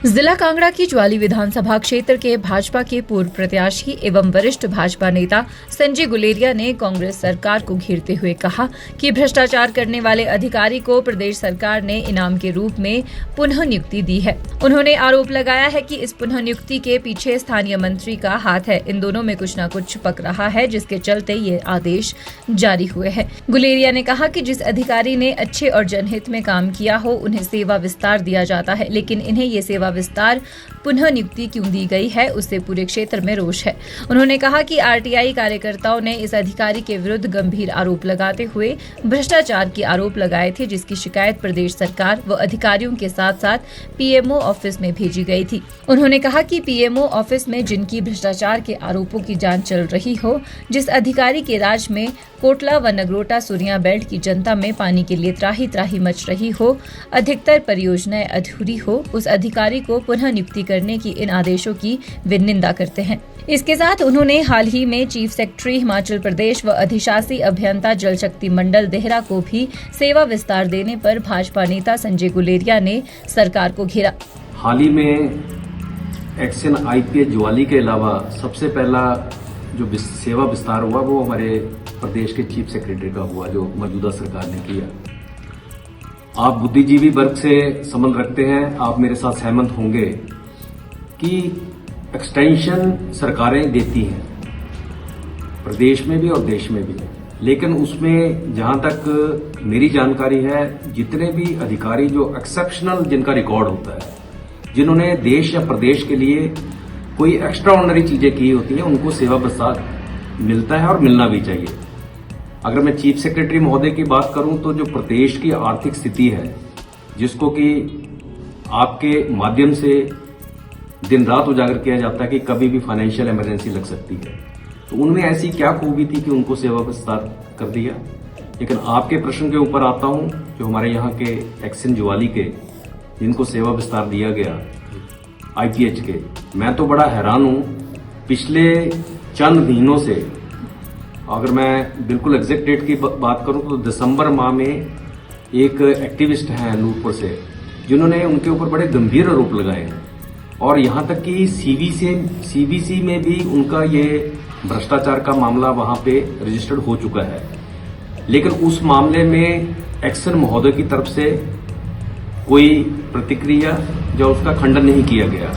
जिला कांगड़ा की ज्वाली विधानसभा क्षेत्र के भाजपा के पूर्व प्रत्याशी एवं वरिष्ठ भाजपा नेता संजय गुलेरिया ने कांग्रेस सरकार को घेरते हुए कहा कि भ्रष्टाचार करने वाले अधिकारी को प्रदेश सरकार ने इनाम के रूप में पुनः नियुक्ति दी है। उन्होंने आरोप लगाया है कि इस पुनः नियुक्ति के पीछे स्थानीय मंत्री का हाथ है। इन दोनों में कुछ न कुछ पक रहा है, जिसके चलते ये आदेश जारी हुए हैं। गुलेरिया ने कहा कि जिस अधिकारी ने अच्छे और जनहित में काम किया हो उन्हें सेवा विस्तार दिया जाता है, लेकिन इन्हें ये सेवा विस्तार पुनः नियुक्ति क्यों दी गई है, उससे पूरे क्षेत्र में रोष है। उन्होंने कहा कि आरटीआई कार्यकर्ताओं ने इस अधिकारी के विरुद्ध गंभीर आरोप लगाते हुए भ्रष्टाचार के आरोप लगाए थे, जिसकी शिकायत प्रदेश सरकार व अधिकारियों के साथ साथ पीएमओ ऑफिस में भेजी गई थी। उन्होंने कहा कि पीएमओ ऑफिस में जिनकी भ्रष्टाचार के आरोपों की जांच चल रही हो, जिस अधिकारी के राज में कोटला व नगरोटा सूरिया बेल्ट की जनता में पानी के लिए त्राही त्राही मच रही हो, अधिकतर परियोजनाएं अधूरी हो, उस अधिकारी को पुनः नियुक्ति करने की इन आदेशों की वे निंदा करते हैं। इसके साथ उन्होंने हाल ही में चीफ सेक्रेटरी हिमाचल प्रदेश व अधिशासी अभियंता जल शक्ति मंडल देहरा को भी सेवा विस्तार देने पर भाजपा नेता संजय गुलेरिया ने सरकार को घेरा। हाल ही में एक्शन आईपीएस ज्वाली के अलावा सबसे पहला जो सेवा विस्तार हुआ वो हमारे प्रदेश के चीफ सेक्रेटरी का हुआ, जो मौजूदा सरकार ने किया। आप बुद्धिजीवी वर्ग से संबंध रखते हैं, आप मेरे साथ सहमत होंगे कि एक्सटेंशन सरकारें देती हैं प्रदेश में भी और देश में भी, लेकिन उसमें जहां तक मेरी जानकारी है, जितने भी अधिकारी जो एक्सेप्शनल जिनका रिकॉर्ड होता है, जिन्होंने देश या प्रदेश के लिए कोई एक्स्ट्रा ऑर्डिनरी चीजें की होती हैं, उनको सेवा विस्तार मिलता है और मिलना भी चाहिए। अगर मैं चीफ सेक्रेटरी महोदय की बात करूं तो जो प्रदेश की आर्थिक स्थिति है, जिसको कि आपके माध्यम से दिन रात उजागर किया जाता है कि कभी भी फाइनेंशियल इमरजेंसी लग सकती है, तो उनमें ऐसी क्या खूबी थी कि उनको सेवा विस्तार कर दिया। लेकिन आपके प्रश्न के ऊपर आता हूं, जो हमारे यहाँ के एक्शन ज्वाली के जिनको सेवा विस्तार दिया गया आईपीएच के, मैं तो बड़ा हैरान हूं। पिछले चंद महीनों से, अगर मैं बिल्कुल एग्जैक्ट डेट की बात करूं तो दिसंबर माह में एक एक्टिविस्ट हैं नूरपुर से, जिन्होंने उनके ऊपर बड़े गंभीर आरोप लगाए हैं और यहां तक कि सीबीसी में भी उनका ये भ्रष्टाचार का मामला वहां पे रजिस्टर्ड हो चुका है। लेकिन उस मामले में एक्शन महोदय की तरफ से कोई प्रतिक्रिया या उसका खंडन नहीं किया गया।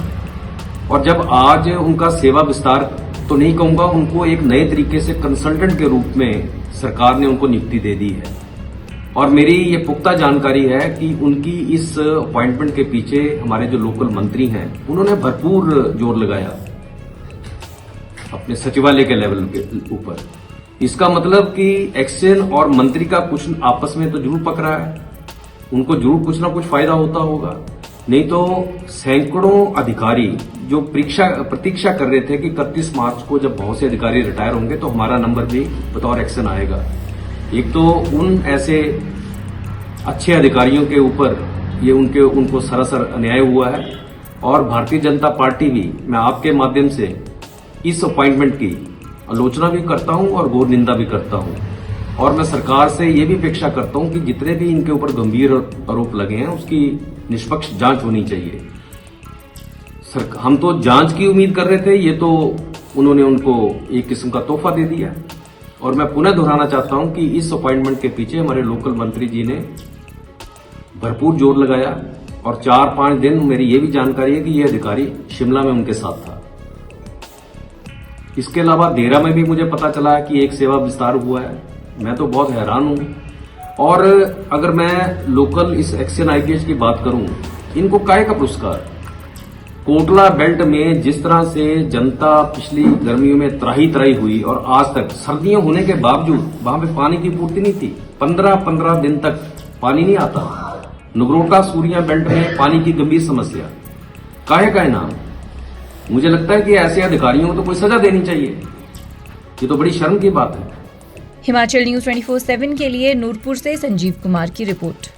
और जब आज उनका सेवा विस्तार तो नहीं कहूंगा, उनको एक नए तरीके से कंसल्टेंट के रूप में सरकार ने उनको नियुक्ति दे दी है। और मेरी ये पुख्ता जानकारी है कि उनकी इस अपॉइंटमेंट के पीछे हमारे जो लोकल मंत्री हैं, उन्होंने भरपूर जोर लगाया अपने सचिवालय के लेवल के ऊपर। इसका मतलब कि एक्शन और मंत्री का कुछ आपस में तो जरूर पक रहा है, उनको जरूर कुछ ना कुछ फायदा होता होगा। नहीं तो सैकड़ों अधिकारी जो प्रतीक्षा कर रहे थे कि 31 मार्च को जब बहुत से अधिकारी रिटायर होंगे तो हमारा नंबर भी बतौर एक्शन आएगा। एक तो उन ऐसे अच्छे अधिकारियों के ऊपर ये उनको सरासर अन्याय हुआ है, और भारतीय जनता पार्टी भी, मैं आपके माध्यम से इस अपॉइंटमेंट की आलोचना भी करता हूं और घोर निंदा भी करता हूं। और मैं सरकार से ये भी अपेक्षा करता हूं कि जितने भी इनके ऊपर गंभीर आरोप लगे हैं उसकी निष्पक्ष जांच होनी चाहिए। हम तो जांच की उम्मीद कर रहे थे, ये तो उन्होंने उनको एक किस्म का तोहफा दे दिया। और मैं पुनः दोहराना चाहता हूं कि इस अपॉइंटमेंट के पीछे हमारे लोकल मंत्री जी ने भरपूर जोर लगाया, और 4-5 दिन मेरी ये भी जानकारी है कि ये अधिकारी शिमला में उनके साथ था। इसके अलावा देहरा में भी मुझे पता चला कि एक सेवा विस्तार हुआ है। मैं तो बहुत हैरान हूं। और अगर मैं लोकल इस एक्शन आईपीएस की बात करूं, इनको काहे का पुरस्कार? कोटला बेल्ट में जिस तरह से जनता पिछली गर्मियों में त्राही त्राही हुई, और आज तक सर्दियां होने के बावजूद वहां पे पानी की पूर्ति नहीं थी, 15-15 दिन तक पानी नहीं आता। नगरोटा सूरिया बेल्ट में पानी की गंभीर समस्या, काहे का इनाम? मुझे लगता है कि ऐसे अधिकारियों को तो कोई सजा देनी चाहिए। ये तो बड़ी शर्म की बात है। हिमाचल न्यूज 24/7 के लिए नूरपुर से संजीव कुमार की रिपोर्ट।